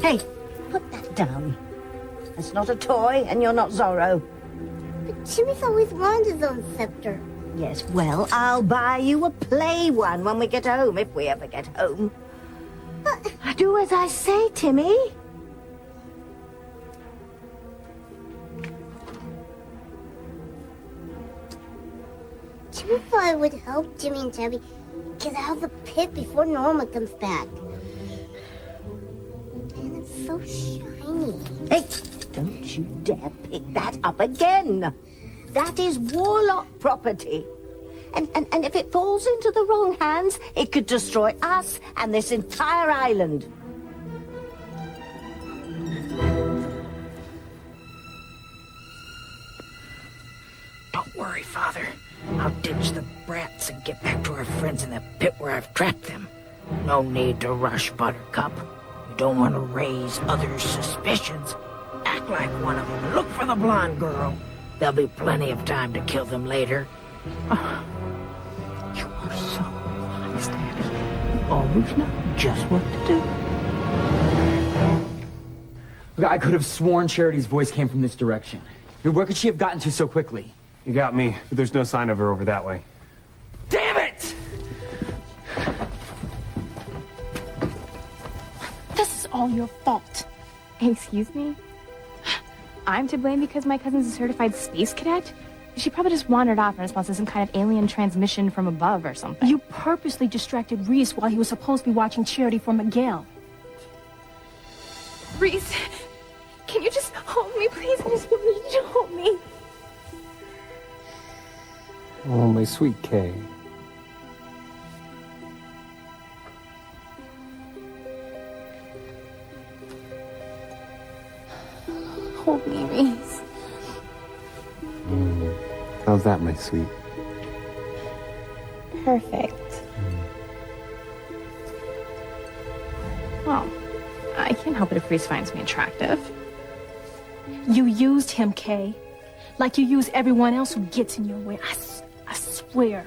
Hey, put that down. It's not a toy, and you're not Zorro. But Jimmy's always wanted his own scepter. Yes, well, I'll buy you a play one when we get home, if we ever get home. But Do as I say, Timmy. Jimmy thought it would help Jimmy and Tabby get out of the pit before Norma comes back. And it's so shiny. Hey, don't you dare pick that up again. That is Warlock property. And if it falls into the wrong hands, it could destroy us and this entire island. Don't worry, Father. I'll ditch the brats and get back to our friends in the pit where I've trapped them. No need to rush, Buttercup. You don't want to raise others' suspicions. Act like one of them. Look for the blonde girl. There'll be plenty of time to kill them later. Oh, you are so wise, Daddy. You always know just what to do. Look, I could have sworn Charity's voice came from this direction. Where could she have gotten to so quickly? You got me, but there's no sign of her over that way. Damn it! This is all your fault. Excuse me? I'm to blame because my cousin's a certified space cadet? She probably just wandered off in response to some kind of alien transmission from above or something. You purposely distracted Reese while he was supposed to be watching Charity for Miguel. Reese, can you just hold me, please? I just want you to hold me. Oh, my sweet Kay. Hold me, Reese. How's that, my sweet? Perfect. Well, I can't help it if Reese finds me attractive. You used him, Kay. Like you use everyone else who gets in your way. I swear.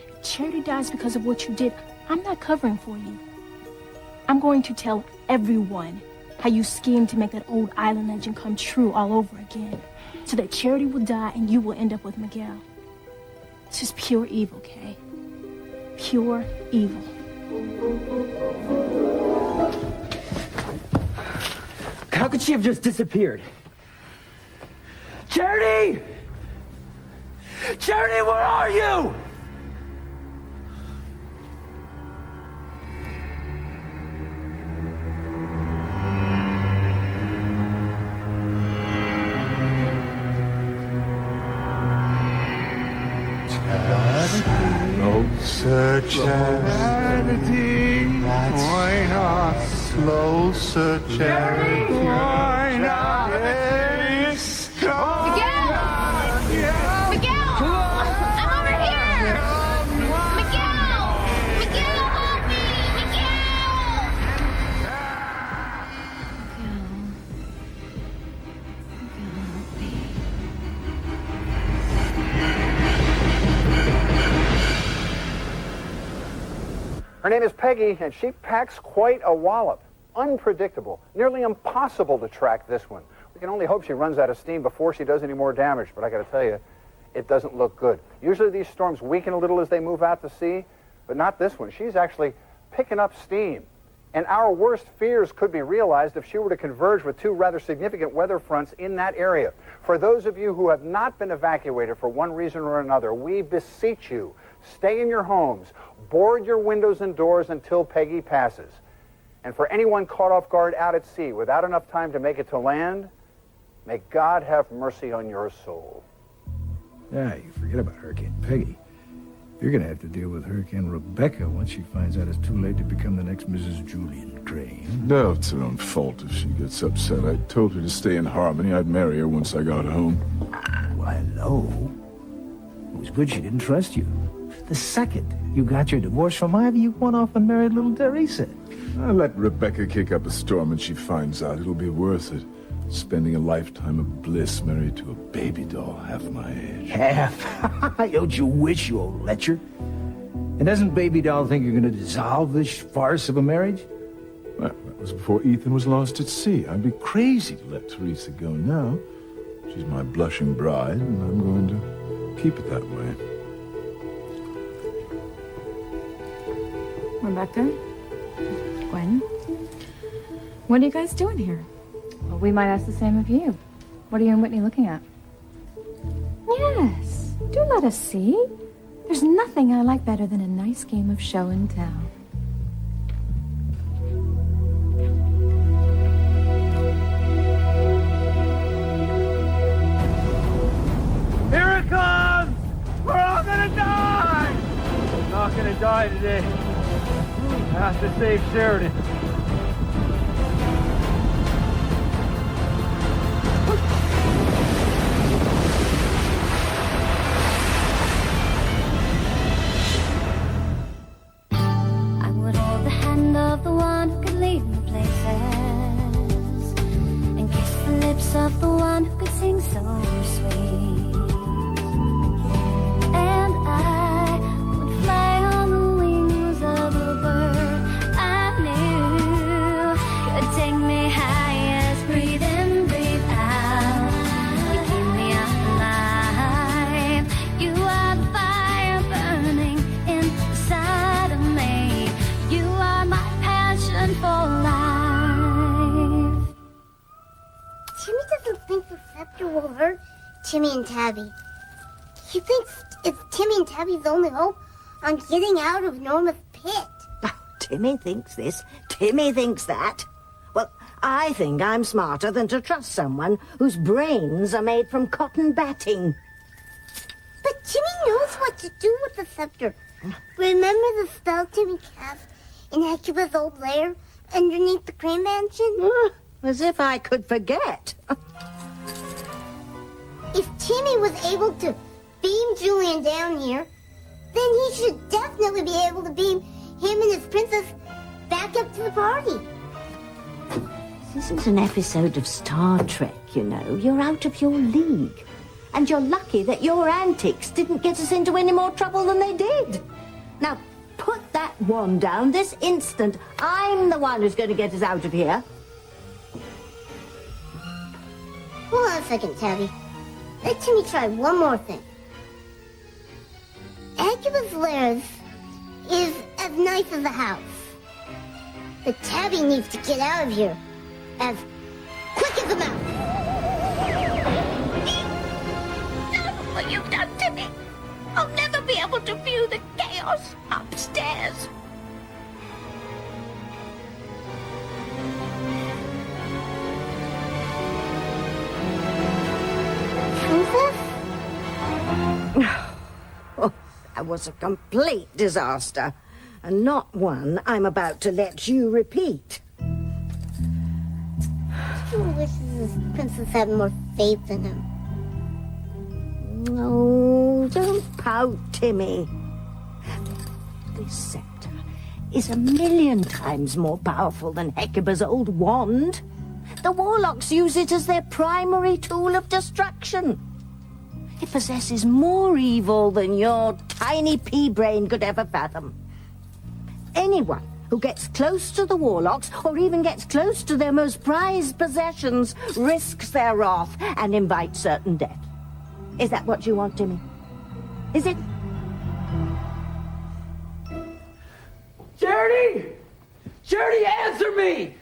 If Charity dies because of what you did, I'm not covering for you. I'm going to tell everyone how you schemed to make that old island legend come true all over again. So that Charity will die and you will end up with Miguel. It's just pure evil, Kay. Pure evil. How could she have just disappeared? Charity! Charity, where are you? Closer, Charity. Why not? Closer, Charity. Why not? Yes. Miguel! Miguel! I'm over here! Miguel! Miguel, help me! Her name is Peggy, and she packs quite a wallop. Unpredictable, nearly impossible to track this one. We can only hope she runs out of steam before she does any more damage, but I gotta tell you, it doesn't look good. Usually these storms weaken a little as they move out to sea, but not this one. She's actually picking up steam. And our worst fears could be realized if she were to converge with two rather significant weather fronts in that area. For those of you who have not been evacuated for one reason or another, we beseech you, stay in your homes, board your windows and doors until Peggy passes. And for anyone caught off guard out at sea without enough time to make it to land, may God have mercy on your soul. Yeah, you forget about Hurricane Peggy. You're gonna have to deal with Hurricane Rebecca once she finds out it's too late to become the next Mrs. Julian Crane. No, it's her own fault if she gets upset. I told her to stay in Harmony. I'd marry her once I got home. Well, hello. It was good she didn't trust you. The second you got your divorce from Ivy, you went off and married little Teresa. I'll let Rebecca kick up a storm when she finds out. It'll be worth it. Spending a lifetime of bliss married to a baby doll half my age. Half? Don't you wish, you old lecher? And doesn't Baby Doll think you're going to dissolve this farce of a marriage? Well, was before Ethan was lost at sea. I'd be crazy to let Teresa go now. She's my blushing bride, and I'm going to keep it that way. Rebecca? Gwen? What are you guys doing here? Well, we might ask the same of you. What are you and Whitney looking at? Yes, do let us see. There's nothing I like better than a nice game of show and tell. Here it comes! We're all gonna die! We're not gonna die today. I have to save Sheridan. I would hold the hand of the one who could lead me places, and kiss the lips of the one who could sing so sweet. And I would fly on the wings of a bird I knew could take me high. Breathe in, breathe out. You keep me alive. You are the fire burning inside of me. You are my passion for life. Timmy doesn't think the scepter will hurt Timmy and Tabby. He thinks it's Timmy and Tabby's only hope on getting out of Norma's pit. Oh, Timmy thinks this. Timmy thinks that. Well, I think I'm smarter than to trust someone whose brains are made from cotton batting. But Timmy knows what to do with the scepter. Remember the spell Timmy cast in Hecuba's old lair underneath the Crane Mansion? As if I could forget. If Timmy was able to beam Julian down here, then he should definitely be able to beam him and his princess back up to the party. This isn't an episode of Star Trek, you know. You're out of your league. And you're lucky that your antics didn't get us into any more trouble than they did. Now, put that wand down this instant. I'm the one who's going to get us out of here. Hold on a second, Tabby. Let Timmy try one more thing. Hecuba's lair is as nice as a house. But Tabby needs to get out of here as quick as a mouse. Not what you've done to me. I'll never be able to view the chaos upstairs. Princess? Oh, that was a complete disaster. And not one I'm about to let you repeat. She wishes this princess had more faith in him. Oh, don't pout, Timmy. This scepter is 1,000,000 times more powerful than Hecuba's old wand. The warlocks use it as their primary tool of destruction. It possesses more evil than your tiny pea brain could ever fathom. Anyone who gets close to the warlocks, or even gets close to their most prized possessions, risks their wrath and invites certain death. Is that what you want, Timmy? Is it? Charity! Charity, answer me!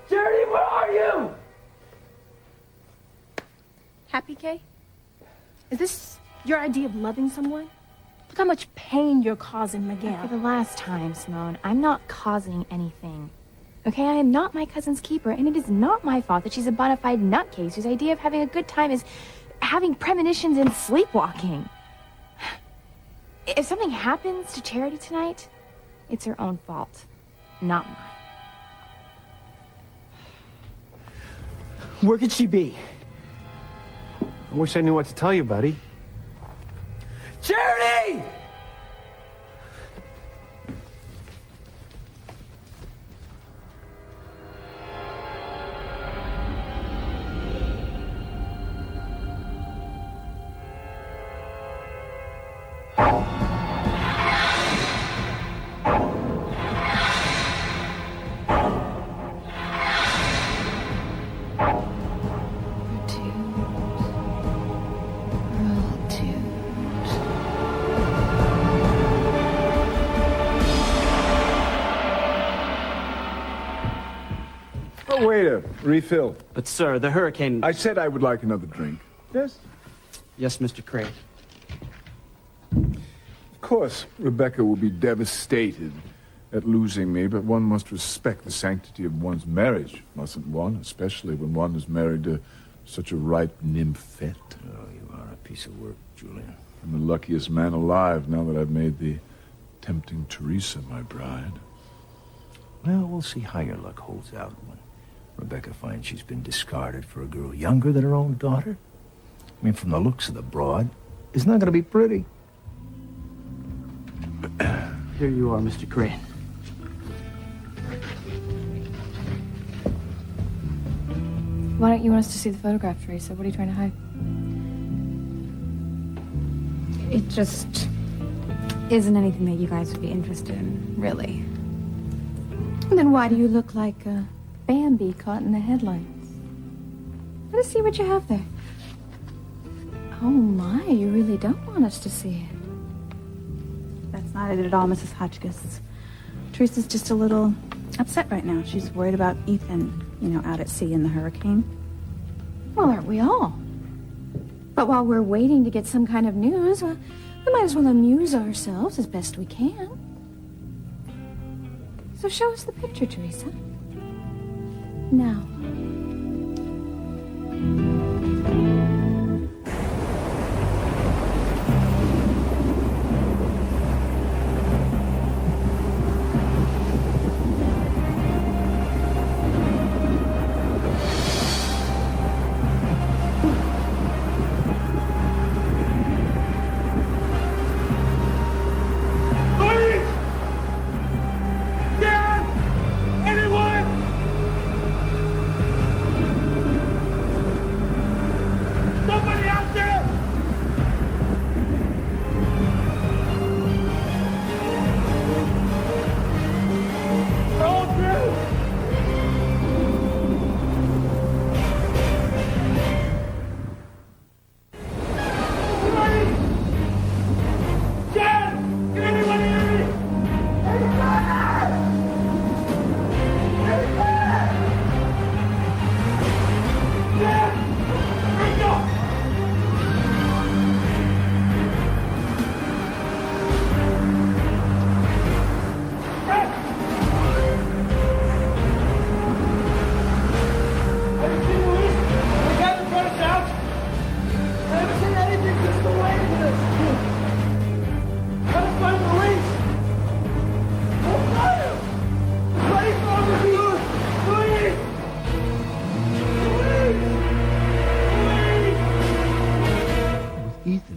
Charity, where are you? Happy, Kay? Is this your idea of loving someone? Look how much pain you're causing Miguel. For the last time, Simone, I'm not causing anything. Okay, I am not my cousin's keeper, and it is not my fault that she's a bona fide nutcase whose idea of having a good time is having premonitions and sleepwalking. If something happens to Charity tonight, it's her own fault, not mine. Where could she be? I wish I knew what to tell you, buddy. Charity! Waiter, refill. But, sir, the hurricane... I said I would like another drink. Yes? Yes, Mr. Crane. Of course, Rebecca will be devastated at losing me, but one must respect the sanctity of one's marriage, mustn't one? Especially when one is married to such a ripe nymphette. Oh, you are a piece of work, Julian. I'm the luckiest man alive now that I've made the tempting Teresa my bride. Well, we'll see how your luck holds out when Rebecca finds she's been discarded for a girl younger than her own daughter. I mean, from the looks of the broad, it's not going to be pretty. Here you are, Mr. Crane. Why don't you want us to see the photograph, Teresa? What are you trying to hide? It just isn't anything that you guys would be interested in, really. Then why do you look like a Bambi caught in the headlights? Let us see what you have there. Oh my, you really don't want us to see it. That's not it at all, Mrs. Hotchkiss. Teresa's just a little upset right now. She's worried about Ethan, out at sea in the hurricane. Well, aren't we all? But while we're waiting to get some kind of news, we might as well amuse ourselves as best we can. So show us the picture, Teresa. Now.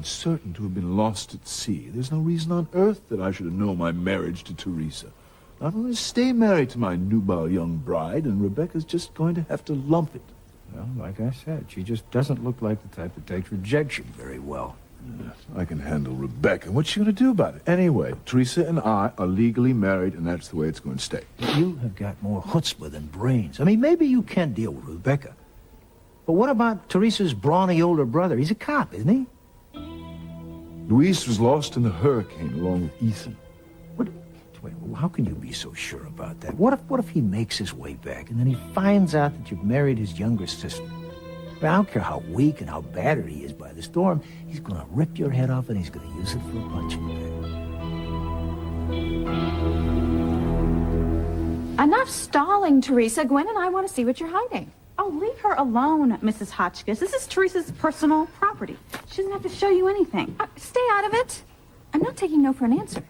Certain to have been lost at sea, there's no reason on earth that I should annul my marriage to Teresa. I'm going to stay married to my nubile young bride, and Rebecca's just going to have to lump it. Well, like I said, she just doesn't look like the type that takes rejection very well. I can handle Rebecca. What's she going to do about it? Anyway, Teresa and I are legally married, and that's the way it's going to stay. You have got more chutzpah than brains. I mean, maybe you can deal with Rebecca. But what about Teresa's brawny older brother? He's a cop, isn't he? Luis was lost in the hurricane along with Ethan. Wait, how can you be so sure about that? What if he makes his way back and then he finds out that you've married his younger sister? I don't care how weak and how battered he is by the storm, he's going to rip your head off and he's going to use it for a punching bag. Enough stalling, Teresa. Gwen and I want to see what you're hiding. Oh, leave her alone, Mrs. Hotchkiss. This is Teresa's personal property. She doesn't have to show you anything. Stay out of it. I'm not taking no for an answer.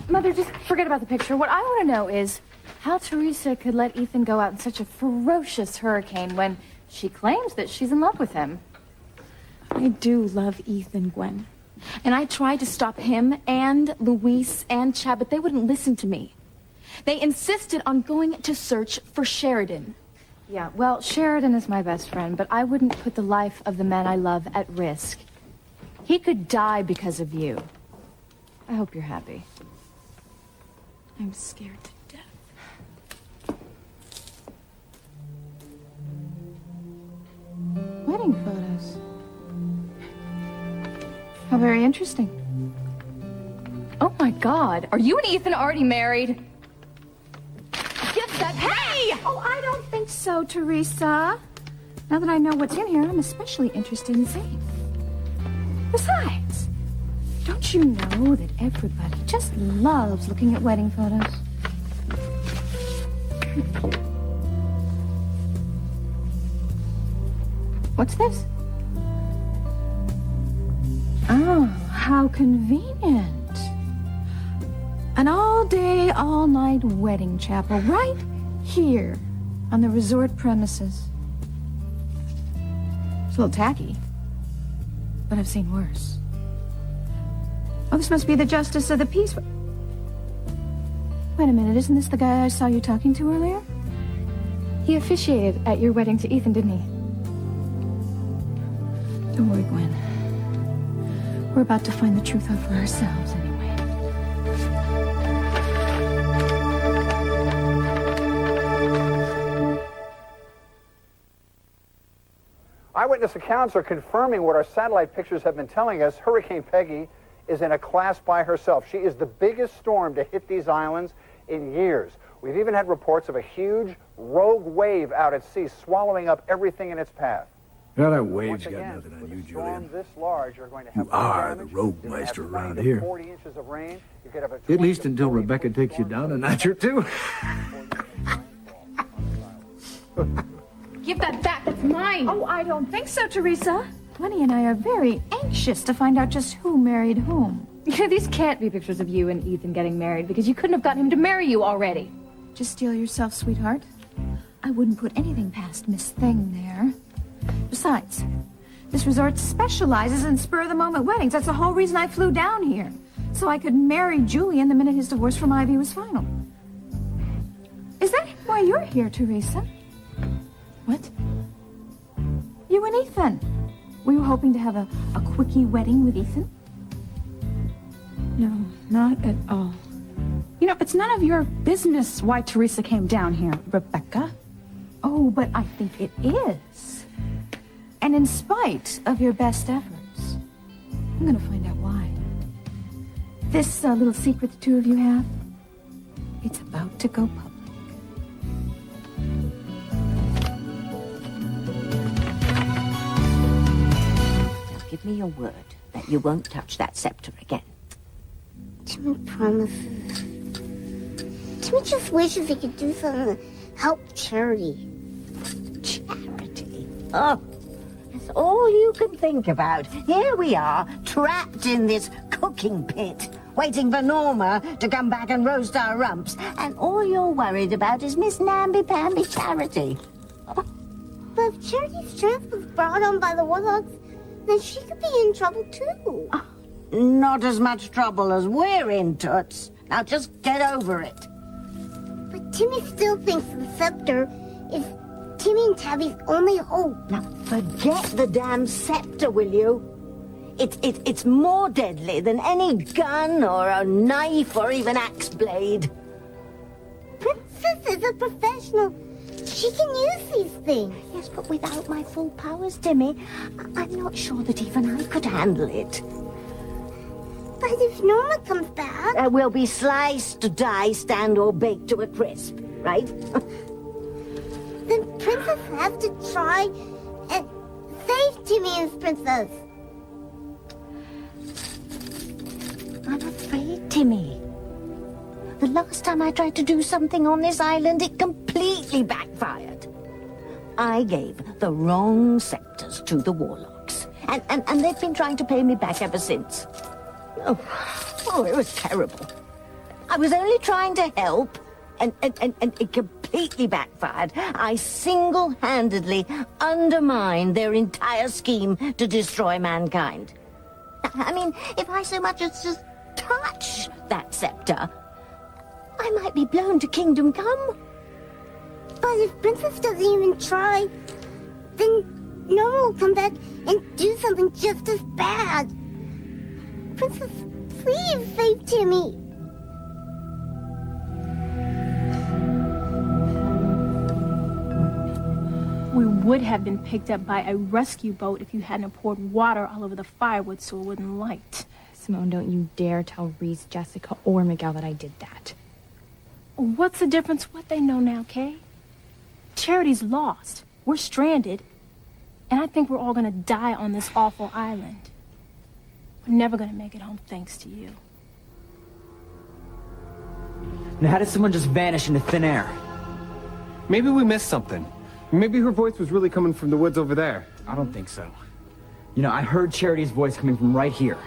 Mother, just forget about the picture. What I want to know is how Teresa could let Ethan go out in such a ferocious hurricane when she claims that she's in love with him. I do love Ethan, Gwen. And I tried to stop him and Luis and Chad, but they wouldn't listen to me. They insisted on going to search for Sheridan. Yeah, well, Sheridan is my best friend, but I wouldn't put the life of the man I love at risk. He could die because of you. I hope you're happy. I'm scared to death. Wedding photos. How very interesting. Oh my God, are you and Ethan already married? Get that. Hey! Oh, I don't think so, Teresa. Now that I know what's in here, I'm especially interested in seeing. Besides, don't you know that everybody just loves looking at wedding photos? What's this? Oh, how convenient. An all-day, all-night wedding chapel right here on the resort premises. It's a little tacky, but I've seen worse. Oh, this must be the Justice of the Peace. Wait a minute, isn't this the guy I saw you talking to earlier? He officiated at your wedding to Ethan, didn't he? Don't worry, Gwen. We're about to find the truth out for ourselves anyway. Eyewitness accounts are confirming what our satellite pictures have been telling us. Hurricane Peggy is in a class by herself. She is the biggest storm to hit these islands in years. We've even had reports of a huge rogue wave out at sea swallowing up everything in its path. Now that wave's Once got again, nothing on with you, a storm Julian. this large, you're going to have You are damage. the rogue You're gonna have meister 20 around to here. 40 inches of rain. You could have a At 20 least to until 40 Rebecca takes you down a notch or two. Give that back. That's mine. Oh, I don't think so, Teresa. Lenny and I are very anxious to find out just who married whom. These can't be pictures of you and Ethan getting married because you couldn't have gotten him to marry you already. Just steel yourself, sweetheart. I wouldn't put anything past Miss Thing there. Besides, this resort specializes in spur-of-the-moment weddings. That's the whole reason I flew down here. So I could marry Julian the minute his divorce from Ivy was final. Is that why you're here, Teresa? What? You and Ethan. Were you hoping to have a quickie wedding with Ethan? No, not at all. You know, it's none of your business why Teresa came down here, Rebecca. Oh, but I think it is. And in spite of your best efforts, I'm gonna find out why. This little secret the two of you have, it's about to go public. Now give me your word that you won't touch that scepter again. Timmy promises. Timmy just wishes he could do something to help Charity. Charity? Oh, that's all you can think about. Here we are, trapped in this cooking pit, waiting for Norma to come back and roast our rumps. And all you're worried about is Miss Namby-Pamby Charity. But if Charity's strength was brought on by the Warlocks, then she could be in trouble too. Not as much trouble as we're in, Toots. Now just get over it. But Timmy still thinks the scepter is Timmy and Tabby's only hope. Now forget the damn scepter, will you? It's more deadly than any gun or a knife or even axe blade. Princess is a professional. She can use these things. Yes, but without my full powers, Timmy, I'm not sure that even I could handle it. But if Norma comes back... We'll be sliced, diced, and or baked to a crisp, right? Then Princess has to try and save Timmy and Princess. I'm afraid, Timmy. The last time I tried to do something on this island, it completely backfired. I gave the wrong scepters to the Warlocks, and they've been trying to pay me back ever since. Oh, it was terrible. I was only trying to help, and it completely backfired. I single-handedly undermined their entire scheme to destroy mankind. I mean, if I so much as just touch that scepter, I might be blown to kingdom come. But if Princess doesn't even try, then Norma will come back and do something just as bad. Princess, please save Timmy. We would have been picked up by a rescue boat if you hadn't poured water all over the firewood so it wouldn't light. Simone, don't you dare tell Reese, Jessica, or Miguel that I did that. What's the difference what they know now, Kay? Charity's lost. We're stranded. And I think we're all gonna die on this awful island. We're never gonna make it home thanks to you. Now, how did someone just vanish into thin air? Maybe we missed something. Maybe her voice was really coming from the woods over there. I don't think so. You know, I heard Charity's voice coming from right here.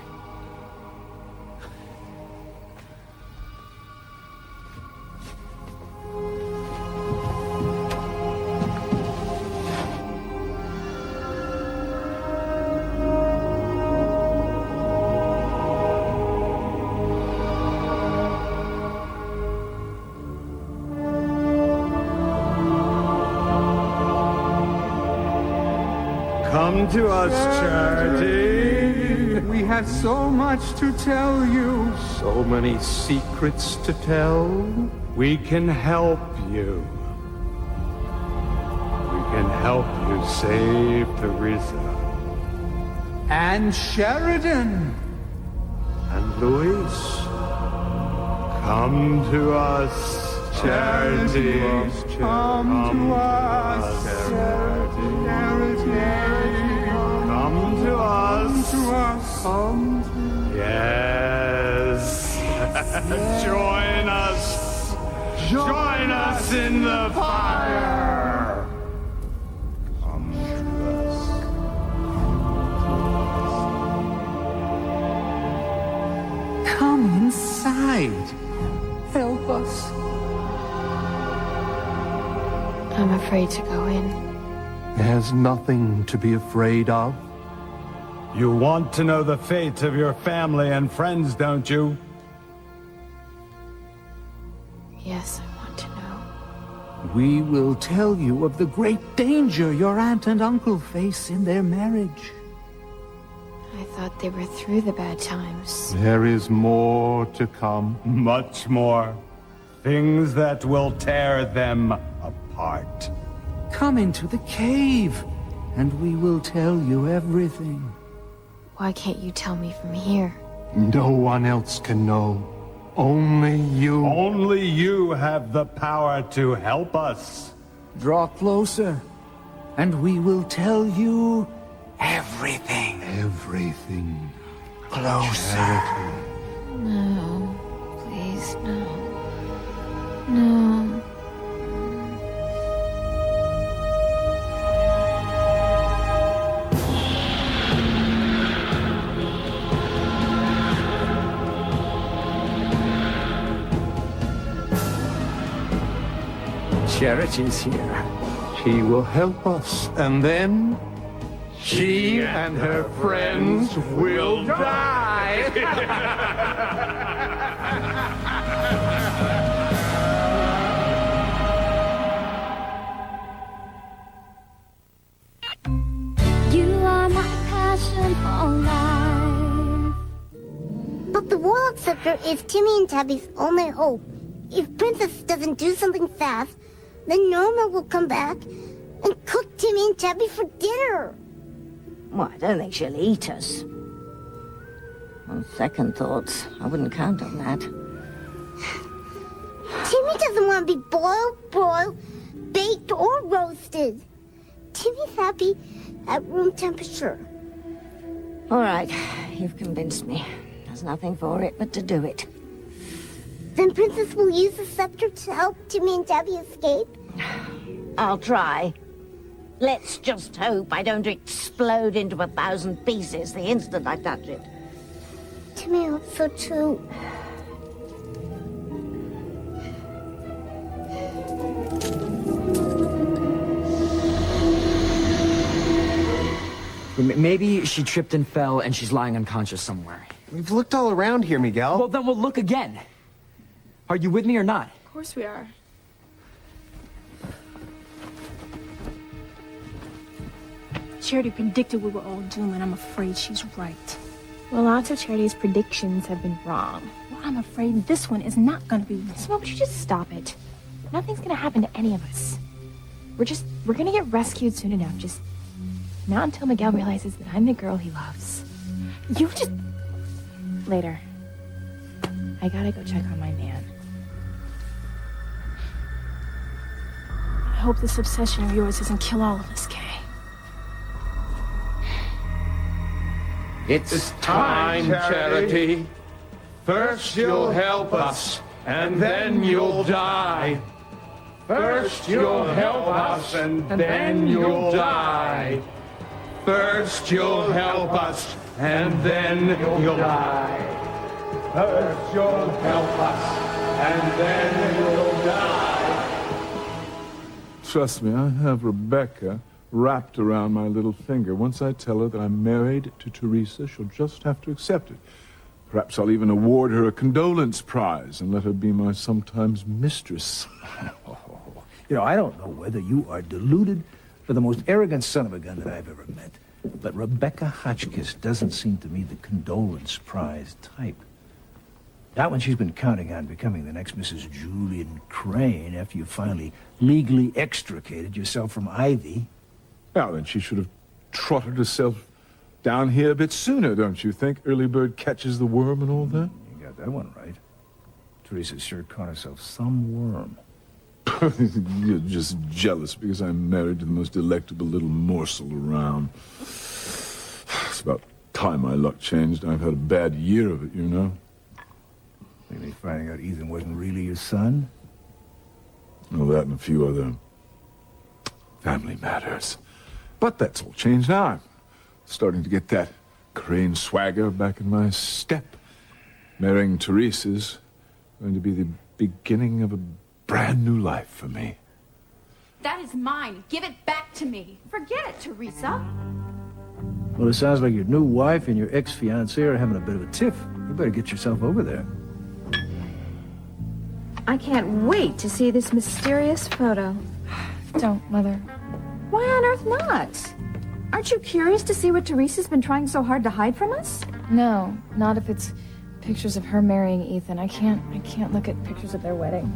Come to us, Charity. We have so much to tell you. So many secrets to tell. We can help you. We can help you save Teresa. And Sheridan. And Luis. Come to us, Charity. Come to us, Charity. Come to us. Yes. Join us. Join us in the fire. Come to us. Come inside. Help us. I'm afraid to go in. There's nothing to be afraid of. You want to know the fate of your family and friends, don't you? Yes, I want to know. We will tell you of the great danger your aunt and uncle face in their marriage. I thought they were through the bad times. There is more to come. Much more. Things that will tear them apart. Come into the cave, and we will tell you everything. Why can't you tell me from here? No one else can know. Only you. Only you have the power to help us. Draw closer, and we will tell you everything. Everything. Closer. Charity. No. Please, no. No. Charity's here. She will help us, and then she and her friends will die. You are my passion for life. But the Warlock Scepter is Timmy and Tabby's only hope. If Princess doesn't do something fast, then Norma will come back and cook Timmy and Tabby for dinner. Well, I don't think she'll eat us. On second thoughts, I wouldn't count on that. Timmy doesn't want to be boiled, broiled, baked, or roasted. Timmy's happy at room temperature. All right, you've convinced me. There's nothing for it but to do it. Then Princess will use the scepter to help Timmy and Tabby escape? I'll try. Let's just hope I don't explode into 1,000 pieces the instant I touch it. Timmy hopes so too. Maybe she tripped and fell and she's lying unconscious somewhere. We've looked all around here, Miguel. Well, then we'll look again. Are you with me or not? Of course we are. Charity predicted we were all doomed, and I'm afraid she's right. Well, lots of Charity's predictions have been wrong. Well, I'm afraid this one is not gonna be wrong. So why would you just stop it? Nothing's gonna happen to any of us. We're gonna get rescued soon enough. Just not until Miguel realizes that I'm the girl he loves. You just... Later. I gotta go check on my man. hope this obsession of yours doesn't kill all of us, Kay. It's time, Charity. First you'll help us, and then you'll die. First you'll help us, and then you'll die. First you'll help us, and then you'll die. First you'll help us, and then you'll die. Trust me, I have Rebecca wrapped around my little finger. Once I tell her that I'm married to Teresa, she'll just have to accept it. Perhaps I'll even award her a condolence prize and let her be my sometimes mistress. You know, I don't know whether you are deluded or the most arrogant son of a gun that I've ever met, but Rebecca Hotchkiss doesn't seem to me the condolence prize type. Not when she's been counting on becoming the next Mrs. Julian Crane after you finally legally extricated yourself from Ivy. Well, then she should have trotted herself down here a bit sooner, don't you think? Early bird catches the worm and all that? You got that one right. Teresa sure caught herself some worm. You're just jealous because I'm married to the most delectable little morsel around. It's about time my luck changed. I've had a bad year of it, you know. Maybe finding out Ethan wasn't really your son? Well, that and a few other family matters. But that's all changed now. I'm starting to get that Crane swagger back in my step. Marrying Teresa's going to be the beginning of a brand new life for me. That is mine. Give it back to me. Forget it, Teresa. Well, it sounds like your new wife and your ex-fiancé are having a bit of a tiff. You better get yourself over there. I can't wait to see this mysterious photo. Don't, Mother. Why on earth not? Aren't you curious to see what Teresa's been trying so hard to hide from us? No, not if it's pictures of her marrying Ethan. I can't look at pictures of their wedding.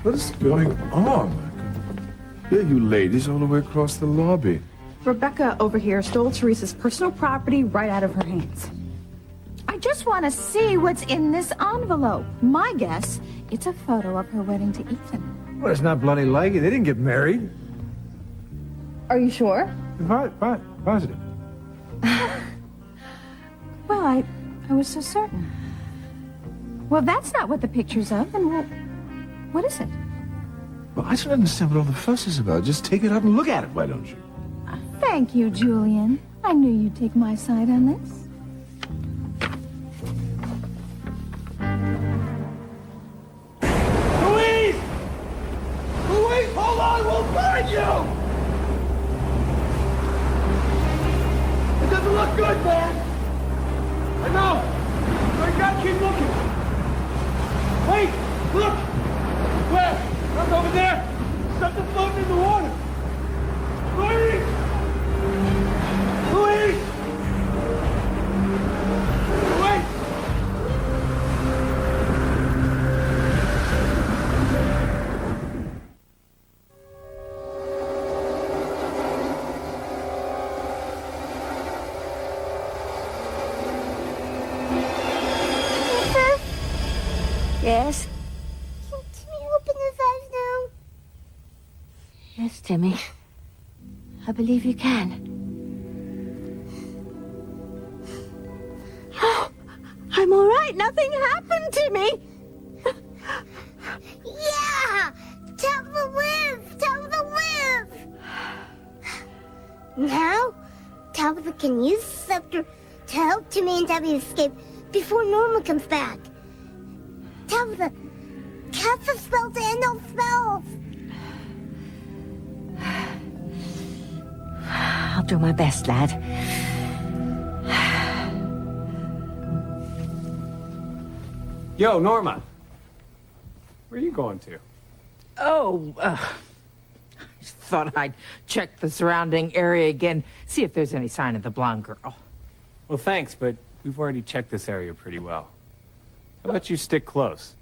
What is going on? Here you ladies all the way across the lobby. Rebecca over here stole Teresa's personal property right out of her hands. I just want to see what's in this envelope. My guess, it's a photo of her wedding to Ethan. Well, it's not bloody likely. They didn't get married. Are you sure? Positive. Well, I was so certain. Well, that's not what the picture's of, then what is it? Well, I don't understand what all the fuss is about. Just take it out and look at it, why don't you? Thank you, Julian. I knew you'd take my side on this. Louise! Louise, hold on! We'll find you! It doesn't look good, man! I know! But I gotta keep looking! Wait! Look! Where? Look over there! Something floating in the water! Louise! Louise! Wait! Yes? Can Timmy open his eyes now? Yes, Timmy. I believe you can. Oh, I'm all right. Nothing happened to me. Yeah! Tabitha lives! Tabitha lives! Now, Tabitha can use the scepter to help Timmy and Debbie escape before Norma comes back. Tabitha, cast a spell to end all spells! I'll do my best, lad. Yo, Norma. Where are you going to? Oh, just thought I'd check the surrounding area again, see if there's any sign of the blonde girl. Well, thanks, but we've already checked this area pretty well. How about you stick close?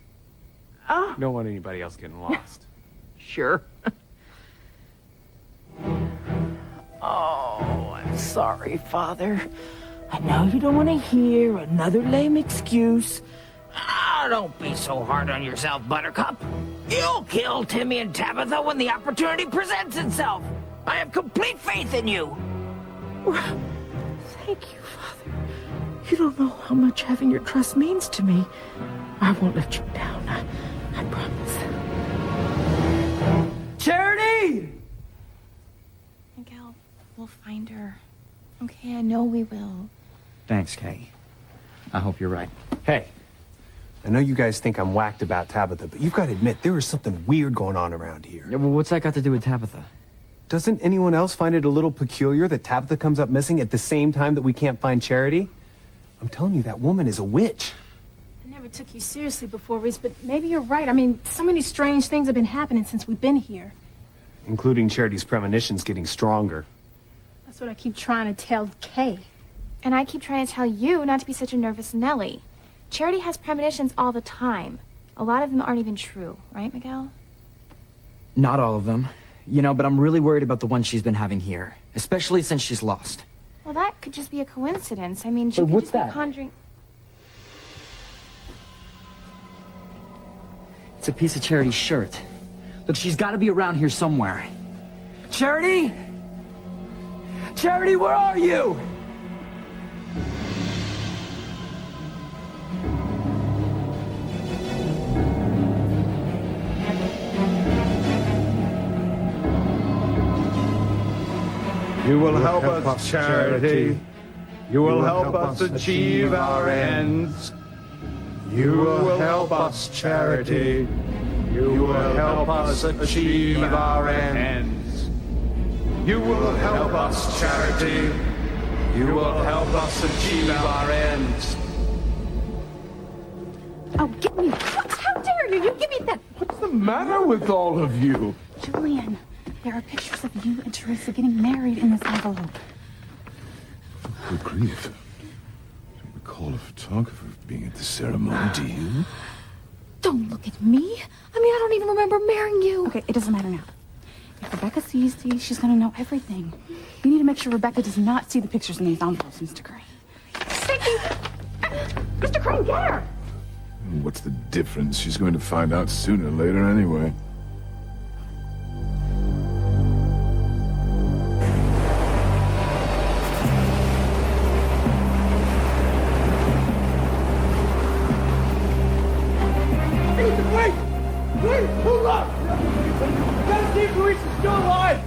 Oh. You don't want anybody else getting lost. Sure. Oh, I'm sorry, Father. I know you don't want to hear another lame excuse. Ah, don't be so hard on yourself, Buttercup. You'll kill Timmy and Tabitha when the opportunity presents itself. I have complete faith in you. Thank you, Father. You don't know how much having your trust means to me. I won't let you down. I promise. Charity! Miguel, we'll find her. Okay, I know we will. Thanks, Kay. I hope you're right. Hey, I know you guys think I'm whacked about Tabitha, but you've got to admit there is something weird going on around here. Yeah, well, what's that got to do with Tabitha? Doesn't anyone else find it a little peculiar that Tabitha comes up missing at the same time that we can't find Charity? I'm telling you, that woman is a witch. I never took you seriously before, Reese, but maybe you're right. I mean, so many strange things have been happening since we've been here. Including Charity's premonitions getting stronger. That's what I keep trying to tell Kay. And I keep trying to tell you not to be such a nervous Nelly. Charity has premonitions all the time. A lot of them aren't even true, right, Miguel? Not all of them. You know, but I'm really worried about the one she's been having here. Especially since she's lost. Well, that could just be a coincidence. I mean, she But could what's just be that? conjuring... It's a piece of Charity's shirt. Look, she's got to be around here somewhere. Charity? Charity, where are you? You will help us, Charity. You will help us achieve our ends. You will help us, Charity. You will help us achieve our ends. You will help us, Charity. You will help us achieve our ends. Oh, give me... How dare you? You give me that... What's the matter with all of you? Julian, there are pictures of you and Teresa getting married in this envelope. Good grief. I don't recall a photographer being at the ceremony, do you? Don't look at me. I mean, I don't even remember marrying you. Okay, it doesn't matter now. If Rebecca sees these, she's gonna know everything. You need to make sure Rebecca does not see the pictures in these envelopes, Mr. Crane. Sticky! Mr. Crane, get her! What's the difference? She's going to find out sooner or later anyway. Wait! Wait! Hold up! Gotta see if Teresa's still alive!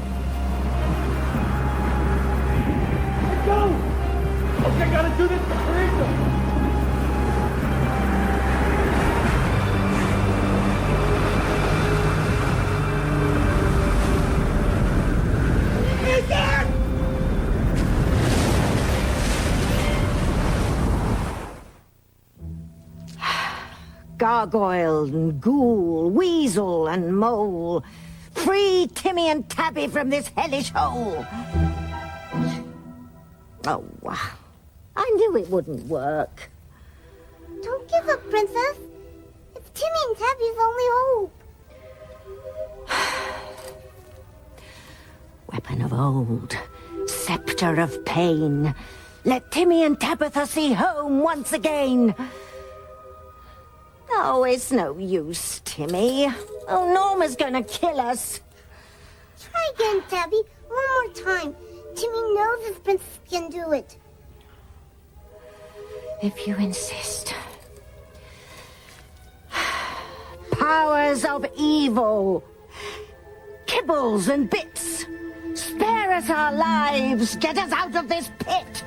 Let's go! Okay, gotta do this for Teresa! Gargoyle and ghoul, weasel and mole. Free Timmy and Tabby from this hellish hole. Oh, I knew it wouldn't work. Don't give up, Princess. It's Timmy and Tabby's only hope. Weapon of old, scepter of pain. Let Timmy and Tabitha see home once again. Oh, it's no use, Timmy. Oh, Norma's gonna kill us. Try again, Tabby. One more time. Timmy knows this princess can do it. If you insist. Powers of evil. Kibbles and bits. Spare us our lives. Get us out of this pit.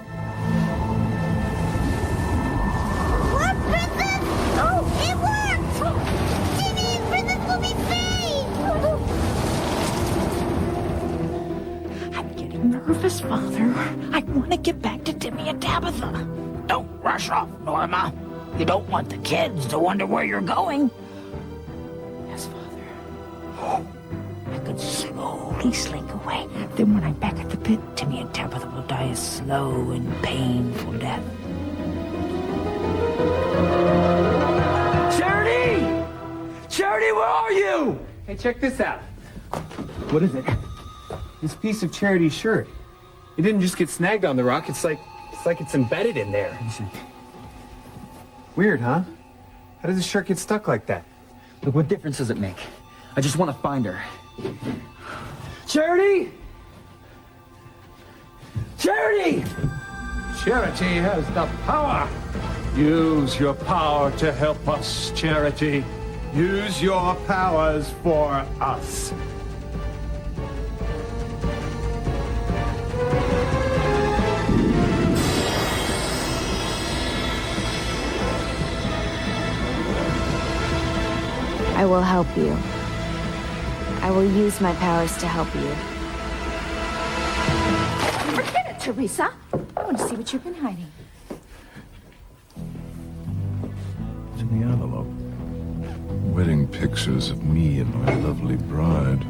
What, Princess? Oh, it worked! Timmy and Princess will be saved! I'm getting nervous, Father. I want to get back to Timmy and Tabitha. Don't rush off, Norma. You don't want the kids to wonder where you're going. Yes, Father. I could slowly slink away. Then when I'm back at the pit, Timmy and Tabitha will die a slow and painful death. Charity! Charity, where are you? Hey, check this out. What is it? This piece of Charity's shirt. It didn't just get snagged on the rock. It's like it's embedded in there. Weird, huh? How does the shirt get stuck like that? Look, what difference does it make? I just want to find her. Charity! Charity! Charity has the power. Use your power to help us, Charity. Use your powers for us. I will help you. I will use my powers to help you. Forget it, Teresa. I want to see what you've been hiding. What's in the envelope? Wedding pictures of me and my lovely bride.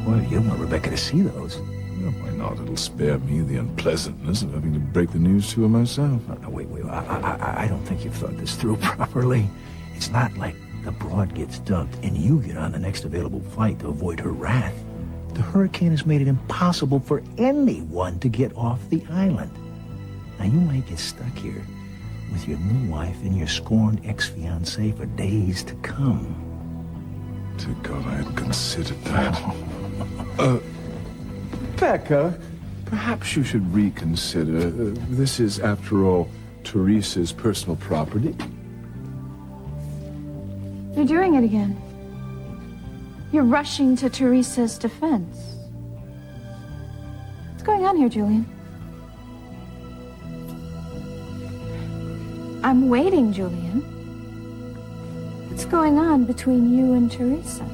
Well, you want Rebecca to see those. Well, why not? It'll spare me the unpleasantness of having to break the news to her myself. No, wait. I don't think you've thought this through properly. It's not like the broad gets dumped and you get on the next available flight to avoid her wrath. The hurricane has made it impossible for anyone to get off the island. Now, you might get stuck here with your new wife and your scorned ex-fiancé for days to come. Dear God, I hadn't considered that. Becca, perhaps you should reconsider. This is, after all, Teresa's personal property. You're doing it again. You're rushing to Teresa's defense. What's going on here, Julian? I'm waiting, Julian. What's going on between you and Teresa?